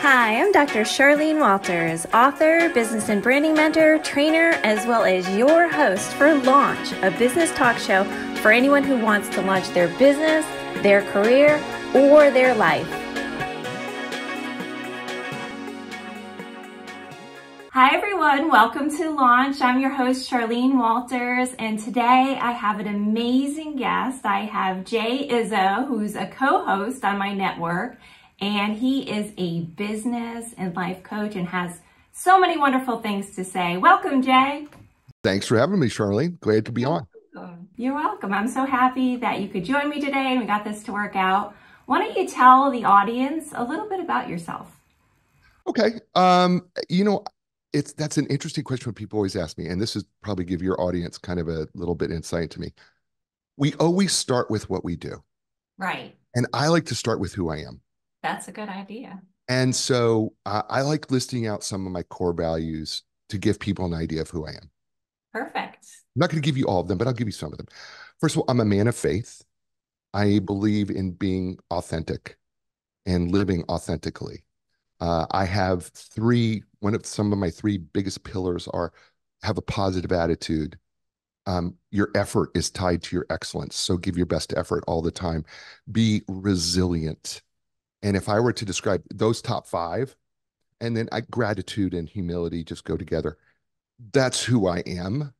Hi, I'm Dr. Charlene Walters, author, business and branding mentor, trainer, as well as your host for Launch, a business talk show for anyone who wants to launch their business, their career, or their life. Hi everyone, welcome to Launch. I'm your host Charlene Walters, and today I have an amazing guest. I have Jay Izzo, who's a co-host on my network, and he is a business and life coach and has so many wonderful things to say. Welcome, Jay. Thanks for having me, Charlene. Glad to be on. You're welcome. I'm so happy that you could join me today and we got this to work out. Why don't you tell the audience a little bit about yourself? Okay. That's an interesting question when people always ask me, and this is probably give your audience kind of a little bit insight to me. We always start with what we do. Right. And I like to start with who I am. That's a good idea. And so I like listing out some of my core values to give people an idea of who I am. Perfect. I'm not going to give you all of them, but I'll give you some of them. First of all, I'm a man of faith. I believe in being authentic and living authentically. I have some of my three biggest pillars are have a positive attitude. Your effort is tied to your excellence. So give your best effort all the time. Be resilient. And if I were to describe those top five, and then gratitude and humility just go together. That's who I am.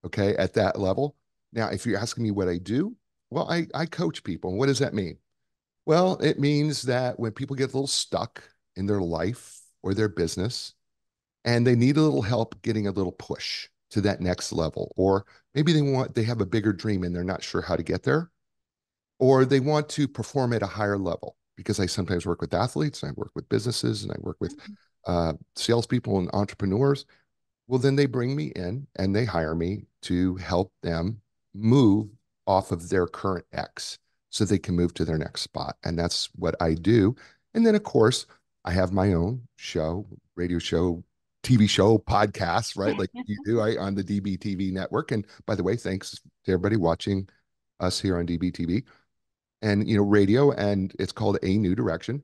Okay. At that level. Now, if you're asking me what I do, well, I coach people. And what does that mean? Well, it means that when people get a little stuck in their life or their business and they need a little help getting a little push to that next level, or maybe they have a bigger dream and they're not sure how to get there, or they want to perform at a higher level, because I sometimes work with athletes, I work with businesses, and I work with salespeople and entrepreneurs. Well, then they bring me in and they hire me to help them move off of their current X so they can move to their next spot. And that's what I do. And then, of course, I have my own show, radio show, TV show, podcast, right? Like you do on the DBTV network. And by the way, thanks to everybody watching us here on DBTV and, radio. And it's called A New Direction.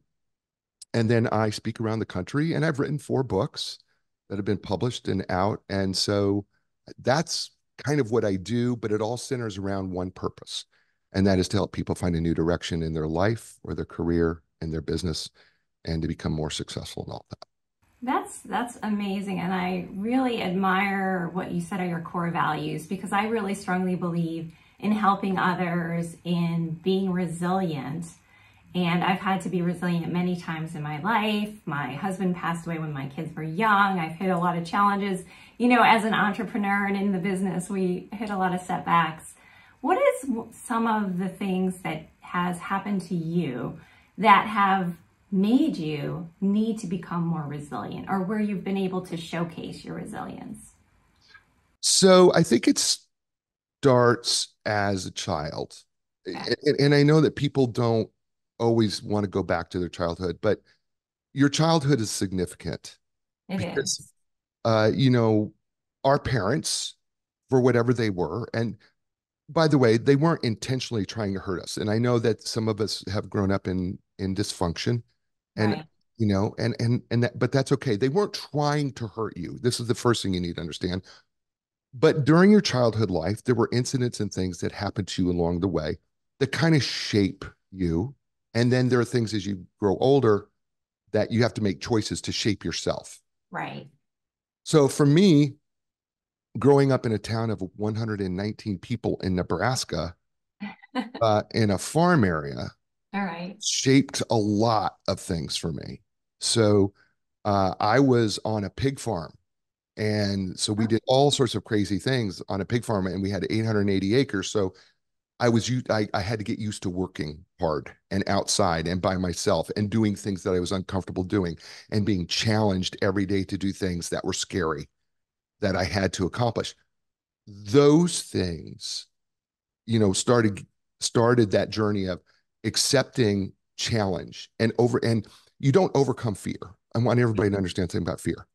And then I speak around the country, and I've written 4 books that have been published and out. And so that's kind of what I do, but it all centers around one purpose. And that is to help people find a new direction in their life or their career and their business and to become more successful and all that. That's amazing. And I really admire what you said are your core values, because I really strongly believe in helping others, in being resilient. And I've had to be resilient many times in my life. My husband passed away when my kids were young. I've hit a lot of challenges. As an entrepreneur and in the business, we hit a lot of setbacks. What is some of the things that has happened to you that have made you need to become more resilient, or where you've been able to showcase your resilience? So I think it starts as a child. Okay. And I know that people don't always want to go back to their childhood, but your childhood is significant It because, is. our parents, for whatever they were, and by the way, they weren't intentionally trying to hurt us. And I know that some of us have grown up in dysfunction, and Right. but that's okay. They weren't trying to hurt you. This is the first thing you need to understand. But during your childhood life, there were incidents and things that happened to you along the way that kind of shape you. And then there are things as you grow older that you have to make choices to shape yourself. Right. So for me, growing up in a town of 119 people in Nebraska, in a farm area, All right. shaped a lot of things for me. So I was on a pig farm. And so we did all sorts of crazy things on a pig farm, and we had 880 acres. So I had to get used to working hard and outside and by myself and doing things that I was uncomfortable doing and being challenged every day to do things that were scary that I had to accomplish. Those things, started that journey of accepting challenge and you don't overcome fear. I want everybody to understand something about fear.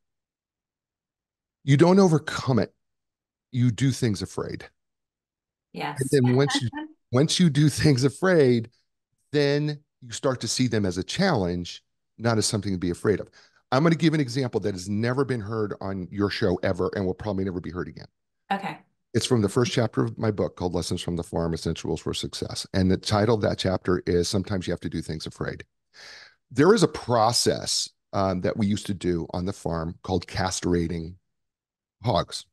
You don't overcome it. You do things afraid. And Yes. then once you do things afraid, then you start to see them as a challenge. not as something to be afraid of. I'm going to give an example that has never been heard on your show ever and will probably never be heard again. Okay. It's from the first chapter of my book called Lessons from the Farm: Essentials for Success. And the title of that chapter is Sometimes You Have to Do Things Afraid. There is a process that we used to do on the farm called castrating hogs.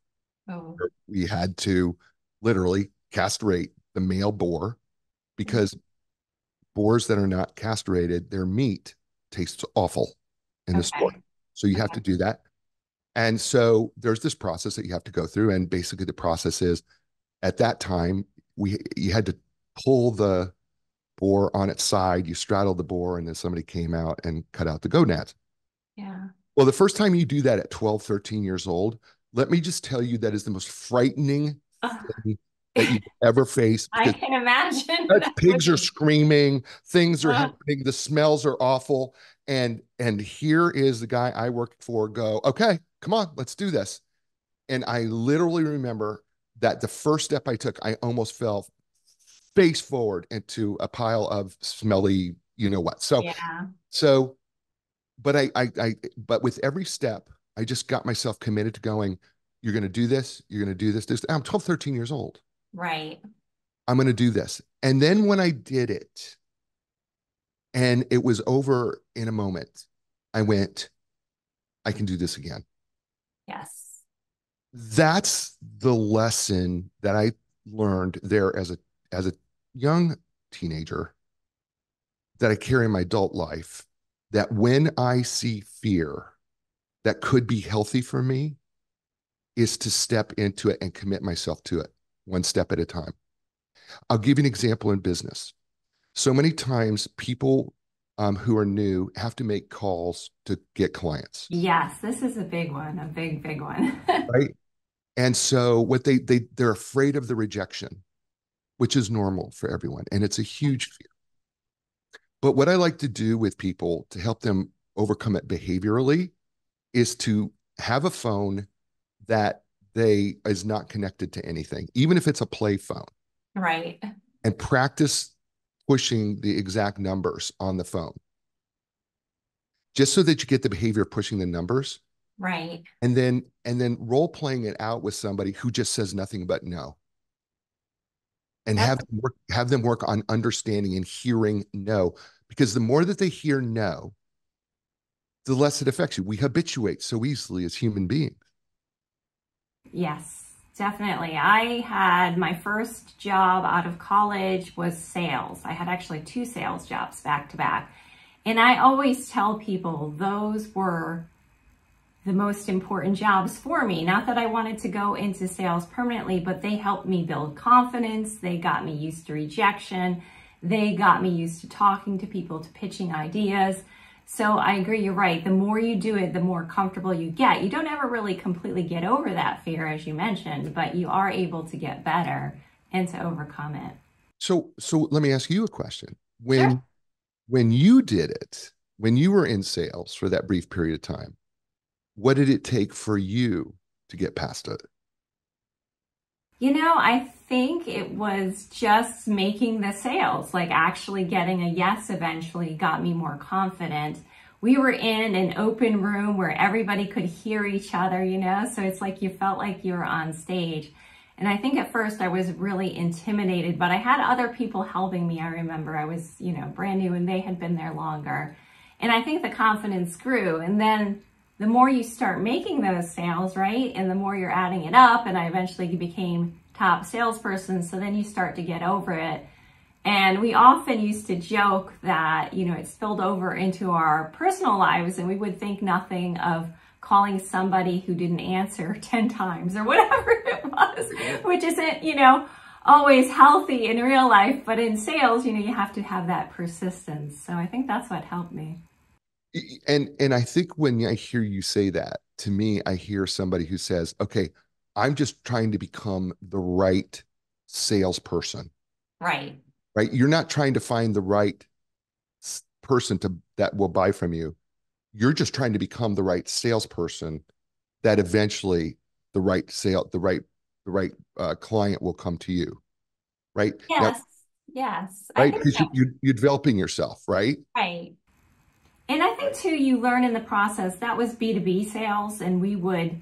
Oh. We had to literally castrate the male boar because boars that are not castrated, their meat tastes awful in the store. Okay. So you have to Okay. do that. And so there's this process that you have to go through. And basically the process is at that time, you had to pull the boar on its side, you straddled the boar, and then somebody came out and cut out the gonads. Yeah. Well, the first time you do that at 12, 13 years old, let me just tell you that is the most frightening Ugh. thing that you ever face I because can imagine as that would pigs are be. screaming, things are Ugh. happening, the smells are awful. And here is the guy I worked for go, okay, come on, let's do this. And I literally remember that the first step I took, I almost fell face forward into a pile of smelly, you know what. Yeah. So, but with every step, I just got myself committed to going, you're going to do this, you're going to do this. I'm 12, 13 years old. Right. I'm going to do this. And then when I did it, and it was over in a moment, I went, I can do this again. Yes. That's the lesson that I learned there as a young teenager that I carry in my adult life, that when I see fear that could be healthy for me is to step into it and commit myself to it one step at a time. I'll give you an example in business. So many times people who are new have to make calls to get clients, Yes, this is a big one, a big, big one. right? And so what they're afraid of the rejection, which is normal for everyone, and it's a huge fear. But what I like to do with people to help them overcome it behaviorally is to have a phone that they is not connected to anything, even if it's a play phone, Right. and practice pushing the exact numbers on the phone, just so that you get the behavior of pushing the numbers, Right. and then role playing it out with somebody who just says nothing but no, and That's have them work on understanding and hearing no, because the more that they hear no, the less it affects you. We habituate so easily as human beings. Yes, definitely. I had my first job out of college was sales. I had actually two sales jobs back to back. And I always tell people those were the most important jobs for me. Not that I wanted to go into sales permanently, but they helped me build confidence. They got me used to rejection. They got me used to talking to people, to pitching ideas. So I agree, you're right. The more you do it, the more comfortable you get. You don't ever really completely get over that fear, as you mentioned, but you are able to get better and to overcome it. So let me ask you a question. Sure. When you did it, when you were in sales for that brief period of time, what did it take for you to get past it? You know, I think it was just making the sales, like actually getting a yes eventually got me more confident. We were in an open room where everybody could hear each other, you know, so it's like you felt like you were on stage. And I think at first I was really intimidated, but I had other people helping me. I remember I was, brand new and they had been there longer. And I think the confidence grew. And then the more you start making those sales, right? And the more you're adding it up, and I eventually became top salesperson. So then you start to get over it. And we often used to joke that, it spilled over into our personal lives and we would think nothing of calling somebody who didn't answer 10 times or whatever it was, which isn't, always healthy in real life. But in sales, you have to have that persistence. So I think that's what helped me. And I think when I hear you say that, to me, I hear somebody who says, okay, I'm just trying to become the right salesperson, Right. right? You're not trying to find the right person that will buy from you. You're just trying to become the right salesperson that eventually the right client will come to you, right? Now, Yes. Yes. I right? think Because so. you're developing yourself, right? Right. And I think too, you learn in the process that was B2B sales, and we would,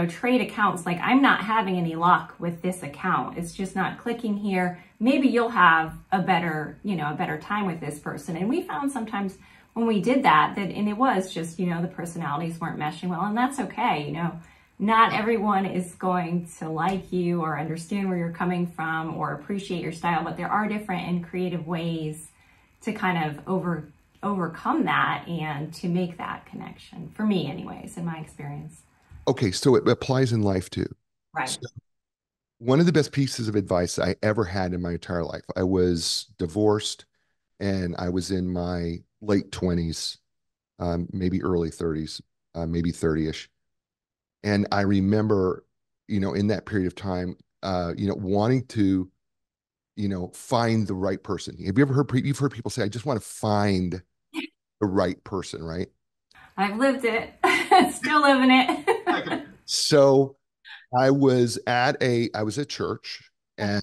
trade accounts. Like, I'm not having any luck with this account. It's just not clicking here. Maybe you'll have a better time with this person. And we found sometimes when we did that, and it was just, the personalities weren't meshing well, and that's okay. Not everyone is going to like you or understand where you're coming from or appreciate your style, but there are different and creative ways to kind of overcome that and to make that connection. For me, anyways, in my experience. Okay, so it applies in life too. Right. So one of the best pieces of advice I ever had in my entire life. I was divorced and I was in my late 20s, maybe early 30s, maybe 30-ish. And I remember, in that period of time, wanting to, find the right person. Have you ever heard, you've heard people say, I just want to find the right person, right? I've lived it. Still living it. So I was at church, and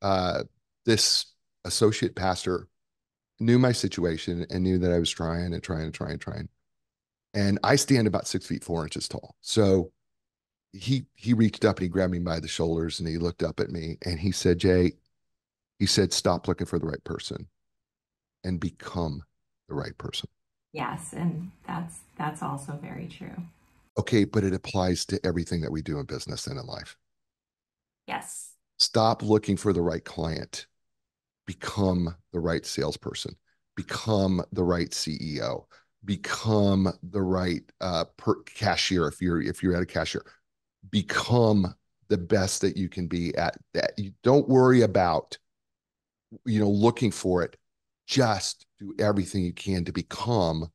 uh, this associate pastor knew my situation and knew that I was trying and trying and trying and trying. And I stand about 6 feet 4 inches tall. So he reached up and he grabbed me by the shoulders and he looked up at me and he said, Jay, he said, stop looking for the right person and become the right person. Yes, and that's also very true. Okay, but it applies to everything that we do in business and in life. Yes. Stop looking for the right client, become the right salesperson, become the right CEO, become the right cashier if you're at a cashier, become the best that you can be at that. You don't worry about looking for it. Just do everything you can to become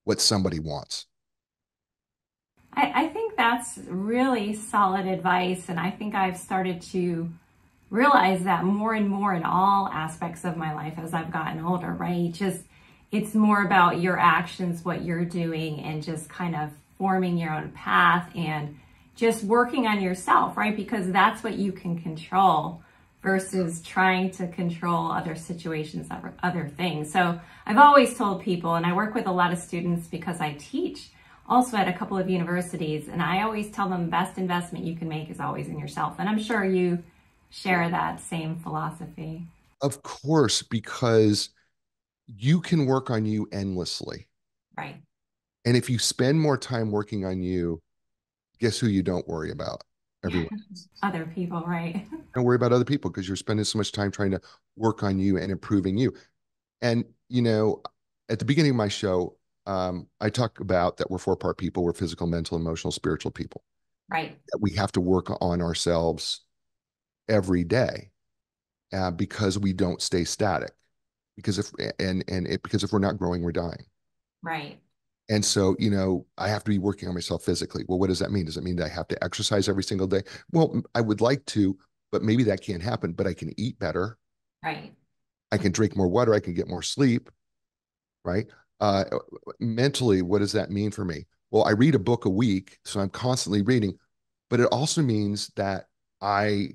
what somebody wants. I think that's really solid advice. And I think I've started to realize that more and more in all aspects of my life as I've gotten older, right? Just it's more about your actions, what you're doing, and just kind of forming your own path and just working on yourself, right? Because that's what you can control versus trying to control other situations, other things. So I've always told people, and I work with a lot of students because I teach also at a couple of universities, and I always tell them the best investment you can make is always in yourself. And I'm sure you share that same philosophy. Of course, because you can work on you endlessly. Right. And if you spend more time working on you, guess who you don't worry about? Everyone. Other people, right? Don't worry about other people because you're spending so much time trying to work on you and improving you. And, at the beginning of my show, I talk about that we're four-part people. We're physical, mental, emotional, spiritual people. Right. That we have to work on ourselves every day because we don't stay static. Because if we're not growing, we're dying. Right. And so, I have to be working on myself physically. Well, what does that mean? Does it mean that I have to exercise every single day? Well, I would like to, but maybe that can't happen. But I can eat better. Right. I can drink more water. I can get more sleep. Right. Uh, Mentally, what does that mean for me? Well, I read a book a week, so I'm constantly reading, but it also means that I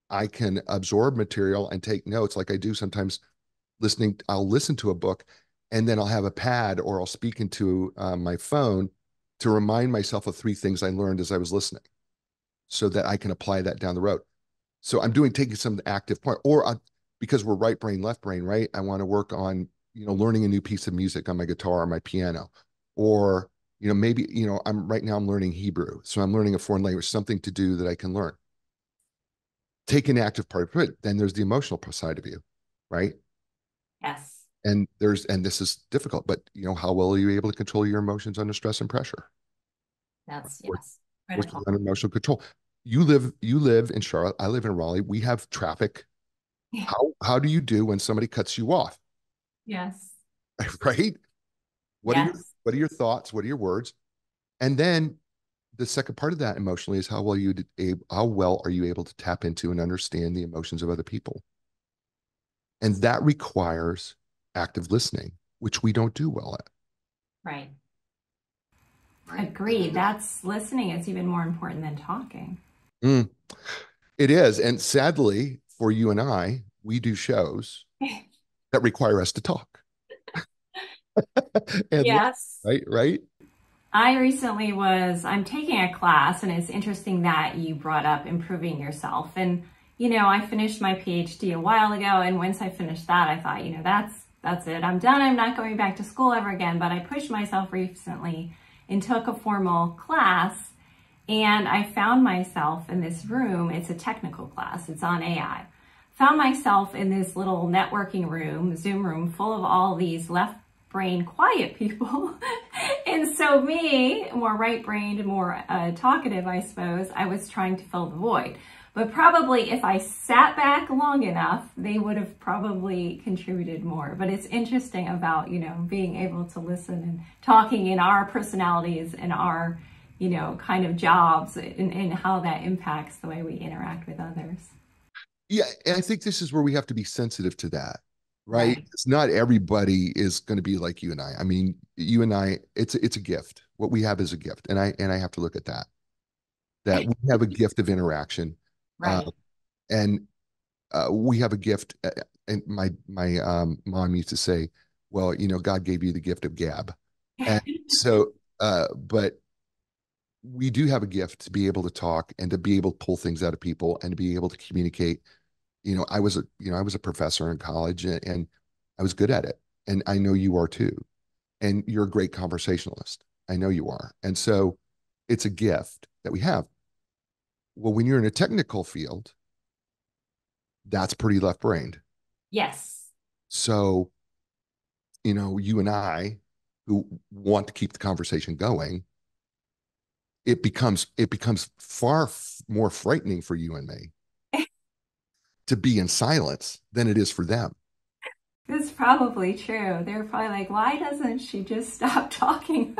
I can absorb material and take notes like I do sometimes I'll listen to a book and then I'll have a pad or I'll speak into my phone to remind myself of three things I learned as I was listening so that I can apply that down the road. So I'm taking some active part because we're right brain, left brain, right? I want to work on, learning a new piece of music on my guitar or my piano, or, maybe, I'm learning Hebrew. So I'm learning a foreign language, something to do that I can learn. Take an active part of it. Then there's the emotional side of you, right? Yes. And this is difficult, but how well are you able to control your emotions under stress and pressure? That's Work- yes. Working Critical. on emotional control. You live in Charlotte. I live in Raleigh. We have traffic. How do you do when somebody cuts you off? Yes. Right? What are your Yes. what are your thoughts? What are your words? And then the second part of that emotionally is how well are you able to tap into and understand the emotions of other people? And that requires active listening, which we don't do well at. Right. Agreed. That's listening is even more important than talking. Mm, it is. And sadly, for you and I, we do shows that require us to talk. And Yes. right. I'm taking a class, and it's interesting that you brought up improving yourself. And, I finished my PhD a while ago. And once I finished that, I thought, that's it. I'm done. I'm not going back to school ever again. But I pushed myself recently and took a formal class. And I found myself in this room. It's a technical class. It's on AI. Found myself in this little networking room, Zoom room, full of all these left brain quiet people. And so me, more right-brained and more talkative, I suppose, I was trying to fill the void. But probably if I sat back long enough, they would have probably contributed more. But it's interesting about, being able to listen and talking in our personalities and our, kind of jobs, and how that impacts the way we interact with others. Yeah, and I think this is where we have to be sensitive to that, right? Right. It's not everybody is going to be like you and I. I mean, you and I, it's a gift. What we have is a gift, and I have to look at that. That we have a gift of interaction, uh, Right. and we have a gift. And my mom used to say, "Well, God gave you the gift of gab," and so, but we do have a gift to be able to talk and to be able to pull things out of people and to be able to communicate. I was a professor in college, and I was good at it. And I know you are too. And you're a great conversationalist. I know you are. And so it's a gift that we have. Well, when you're in a technical field, that's pretty left-brained. Yes. So, you and I who want to keep the conversation going, it becomes far more frightening for you and me to be in silence than it is for them. That's probably true. They're probably like, why doesn't she just stop talking?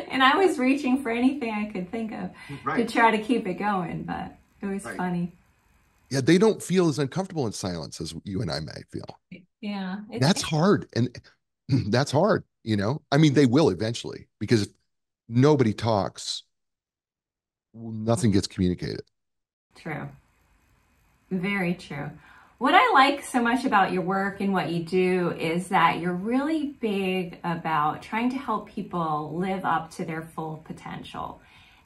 And I was reaching for anything I could think of to Right. try to keep it going, but it was Right. funny. Yeah, they don't feel as uncomfortable in silence as you and I may feel. Yeah, That's hard. And that's hard. I mean, they will eventually because if nobody talks, nothing gets communicated. true. Very true. What I like so much about your work and what you do is that you're really big about trying to help people live up to their full potential.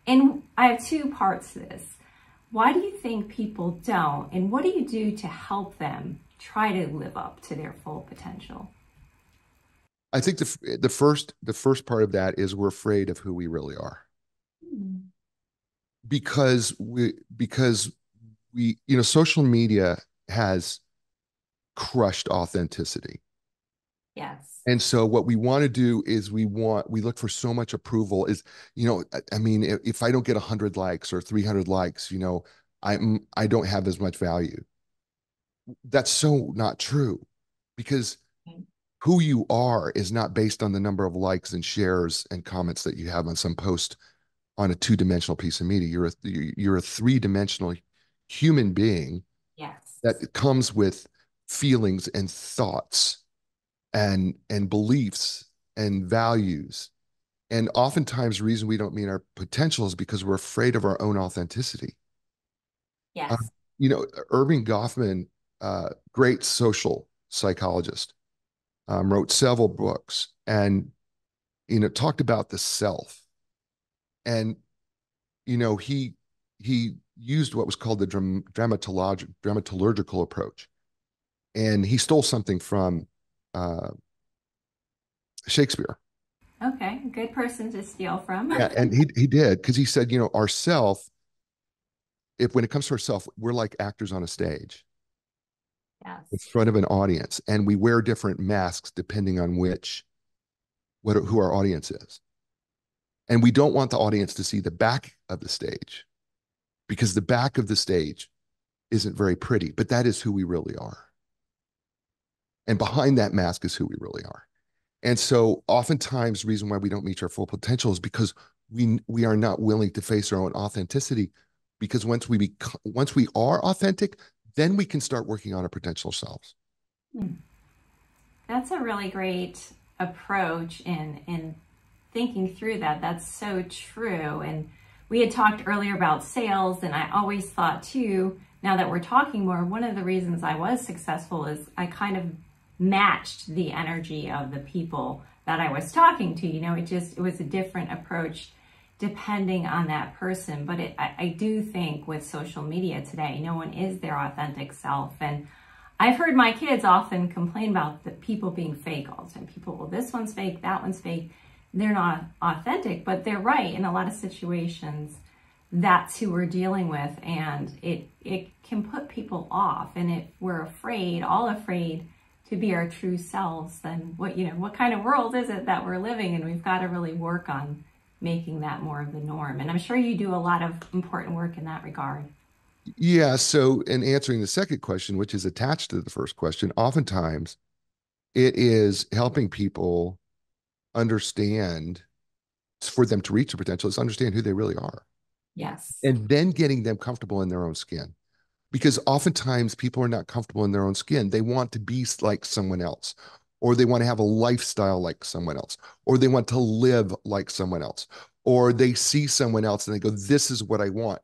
And I have two parts to this. Why do you think people don't? And what do you do to help them try to live up to their full potential? I think the first part of that is we're afraid of who we really are Hmm. because we social media has crushed authenticity. Yes. And so what we want to do is we look for so much approval is, I mean, if I don't get 100 likes or 300 likes, I don't have as much value. That's so not true because who you are is not based on the number of likes and shares and comments that you have on some post on a two-dimensional piece of media. You're a three-dimensional human being Yes. that comes with feelings and thoughts and beliefs and values. And oftentimes the reason we don't meet our potential is because we're afraid of our own authenticity. Uh, Yes. Irving Goffman, great social psychologist, wrote several books and talked about the self. And he used what was called the dramaturgical approach, and he stole something from uh, Shakespeare. Okay. Good person to steal from. Yeah, and he did because he said, our self, if when it comes to ourself, we're like actors on a stage in Yes. front of an audience, and we wear different masks depending on who our audience is. And we don't want the audience to see the back of the stage because the back of the stage isn't very pretty, but that is who we really are. And behind that mask is who we really are. And so oftentimes the reason why we don't reach our full potential is because we are not willing to face our own authenticity. Because once we are authentic, then we can start working on our potential selves. Hmm. That's a really great approach in thinking through that. That's so true. And we had talked earlier about sales, and I always thought too, now that we're talking more, one of the reasons I was successful is I kind of matched the energy of the people that I was talking to. It was a different approach depending on that person. But I do think with social media today, no one is their authentic self. And I've heard my kids often complain about the people being fake all the time. People, well, this one's fake, that one's fake. They're not authentic, but they're right. In a lot of situations, that's who we're dealing with, and it can put people off. And if we're afraid, all afraid to be our true selves, then what kind of world is it that we're living in? We've got to really work on making that more of the norm. And I'm sure you do a lot of important work in that regard. Yeah. So, in answering the second question, which is attached to the first question, oftentimes it is helping people understand for them to reach their potential is understand who they really are Yes. and then getting them comfortable in their own skin. Because oftentimes people are not comfortable in their own skin. They want to be like someone else, or they want to have a lifestyle like someone else, or they want to live like someone else, or they see someone else and they go, this is what I want,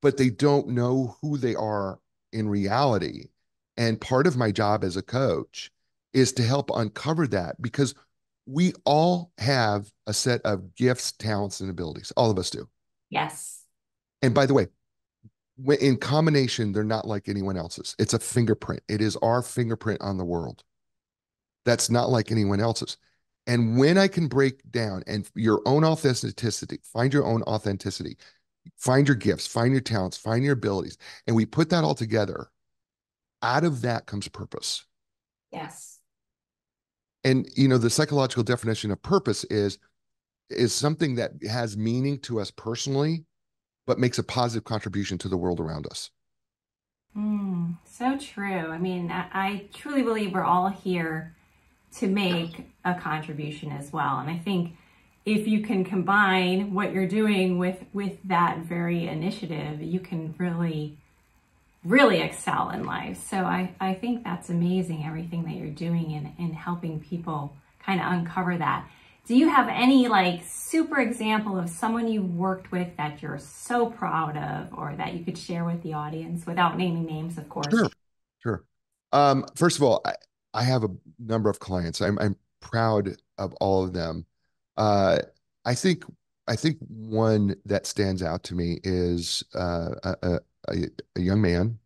but they don't know who they are in reality. And part of my job as a coach is to help uncover that because we all have a set of gifts, talents, and abilities. All of us do. Yes. And by the way, in combination, they're not like anyone else's. It's a fingerprint. It is our fingerprint on the world. That's not like anyone else's. And when I can break down and your own authenticity, find your own authenticity, find your gifts, find your talents, find your abilities, and we put that all together, out of that comes purpose. Yes. And the psychological definition of purpose is something that has meaning to us personally, but makes a positive contribution to the world around us. So true. I mean, I truly believe we're all here to make a contribution as well. And I think if you can combine what you're doing with that very initiative, you can really, really excel in life. So I think that's amazing, everything that you're doing in helping people kind of uncover that. Do you have any super example of someone you worked with that you're so proud of or that you could share with the audience without naming names, of course? Sure, sure. First of all, I have a number of clients. I'm proud of all of them. Uh, I think I think one that stands out to me is a young man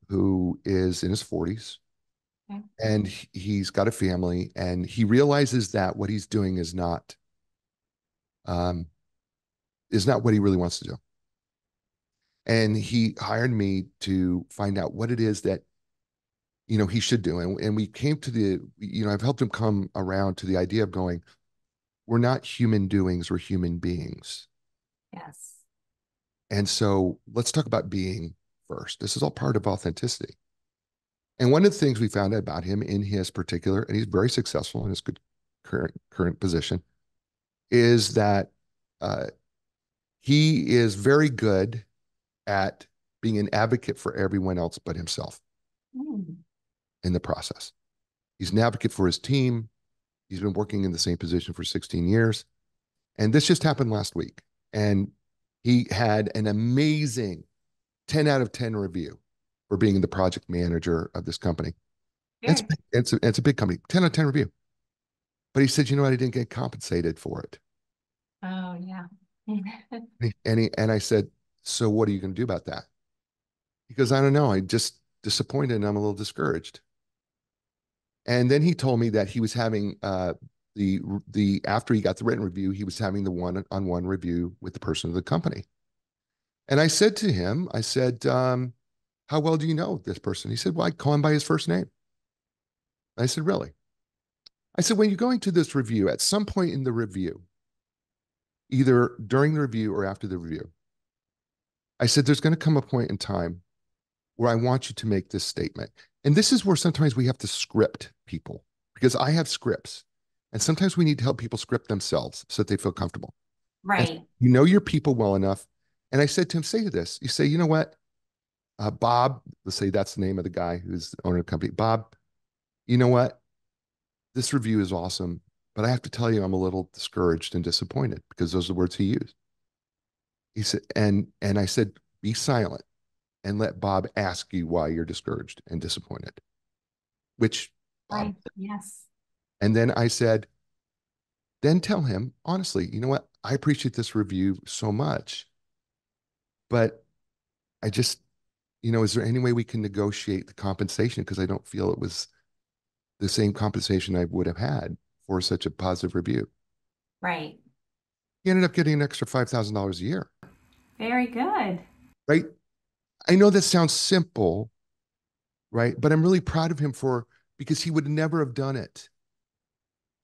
who is in his 40s Okay. and he's got a family and he realizes that what he's doing um, is not what he really wants to do. And he hired me to find out what it is that he should do. And we came to I've helped him come around to the idea of going, we're not human doings, we're human beings. Yes. And so let's talk about being first. This is all part of authenticity. And one of the things we found out about him in his particular, and he's very successful in his good current position, is that uh, he is very good at being an advocate for everyone else but himself Mm. in the process. He's an advocate for his team. He's been working in the same position for 16 years. And this just happened last week. And he had an amazing 10 out of 10 review for being the project manager of this company. Good. It's a big company, 10 out of 10 review. But he said, you know what? I didn't get compensated for it. Oh, yeah. And I said, so what are you going to do about that? He goes, I don't know. I'm just disappointed and I'm a little discouraged. And then he told me that he was having the after he got the written review, he was having the one-on-one review with the person of the company. And I said to him, I said, how well do you know this person? He said, well, I call him by his first name. I said, really? I said, when you're going to this review, at some point in the review, either during the review or after the review, I said, there's going to come a point in time where I want you to make this statement. And this is where sometimes we have to script people because I have scripts. And sometimes we need to help people script themselves so that they feel comfortable. And Right. you know your people well enough. And I said to him, say this. You say, you know what? Bob, let's say that's the name of the guy who's the owner of the company. Bob, you know what? This review is awesome, but I have to tell you, I'm a little discouraged and disappointed because those are the words he used. He said, and I said, be silent and let Bob ask you why you're discouraged and disappointed, which Bob Right. Yes. And then I said, then tell him, honestly, you know what? I appreciate this review so much, but I just, is there any way we can negotiate the compensation? Because I don't feel it was the same compensation I would have had for such a positive review. Right. He ended up getting an extra $5,000 a year, Very good. right? I know that sounds simple, right? But I'm really proud of him because he would never have done it.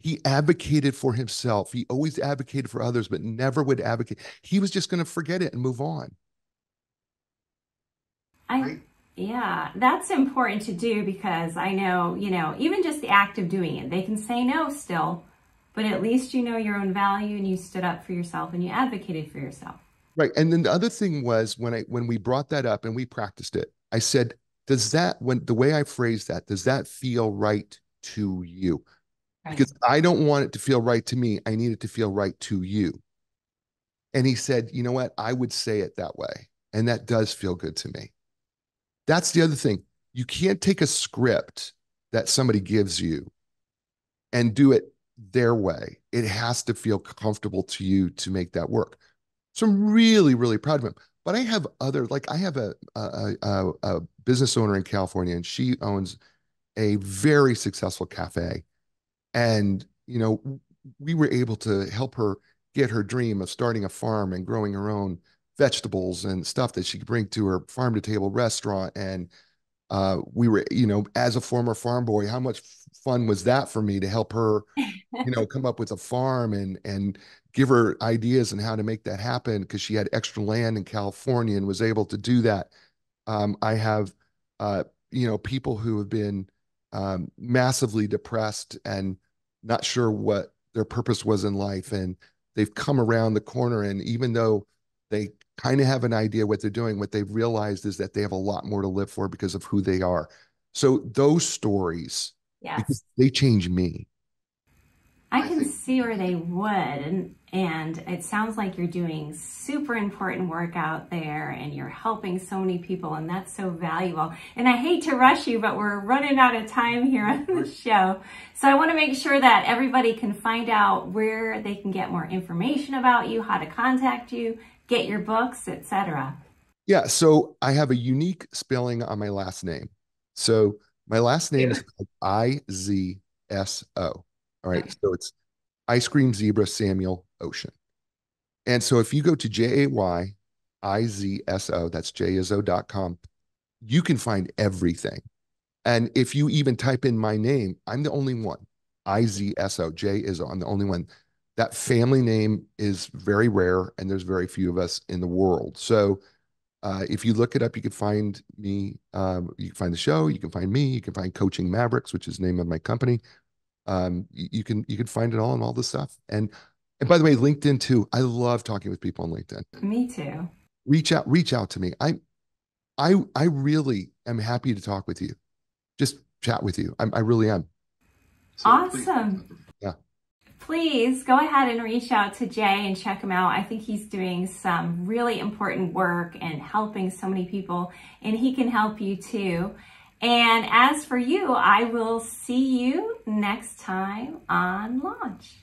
He advocated for himself. He always advocated for others, but never would advocate. He was just going to forget it and move on. Right? Yeah, that's important to do because I know, even just the act of doing it, they can say no still, but at least you know your own value and you stood up for yourself and you advocated for yourself. Right. And then the other thing was when we brought that up and we practiced it, I said, when the way I phrased that, does that feel right to you? Right. Because I don't want it to feel right to me. I need it to feel right to you. And he said, you know what? I would say it that way. And that does feel good to me. That's the other thing. You can't take a script that somebody gives you and do it their way. It has to feel comfortable to you to make that work. So I'm really, really proud of him. But I have I have a business owner in California, and she owns a very successful cafe. And, we were able to help her get her dream of starting a farm and growing her own vegetables and stuff that she could bring to her farm to table restaurant. And we were, as a former farm boy, how much fun was that for me to help her, come up with a farm and give her ideas on how to make that happen because she had extra land in California and was able to do that. I have, people who have been massively depressed and not sure what their purpose was in life. And they've come around the corner. And even though they kind of have an idea what they're doing, what they've realized is that they have a lot more to live for because of who they are. So those stories, Yes. because they change me. I can see where they would, and it sounds like you're doing super important work out there and you're helping so many people, and that's so valuable. And I hate to rush you, but we're running out of time here on the show. So I want to make sure that everybody can find out where they can get more information about you, how to contact you, get your books, etc. Yeah, so I have a unique spelling on my last name. So my last name is Izso. All right. So it's Ice Cream Zebra Samuel Ocean. And so if you go to JAYIZSO, that's jizzo.com, you can find everything. And if you even type in my name, I'm the only one. IZSO, J Izzo, I'm the only one. That family name is very rare, and there's very few of us in the world. So if you look it up, you can find me. You can find the show. You can find me. You can find Coaching Mavericks, which is the name of my company. You can find it all and all this stuff. And by the way, LinkedIn too. I love talking with people on LinkedIn. Me too. Reach out to me. I really am happy to talk with you. Just chat with you. I really am. So awesome. Yeah. Please go ahead and reach out to Jay and check him out. I think he's doing some really important work and helping so many people, and he can help you too. And as for you, I will see you next time on Launch.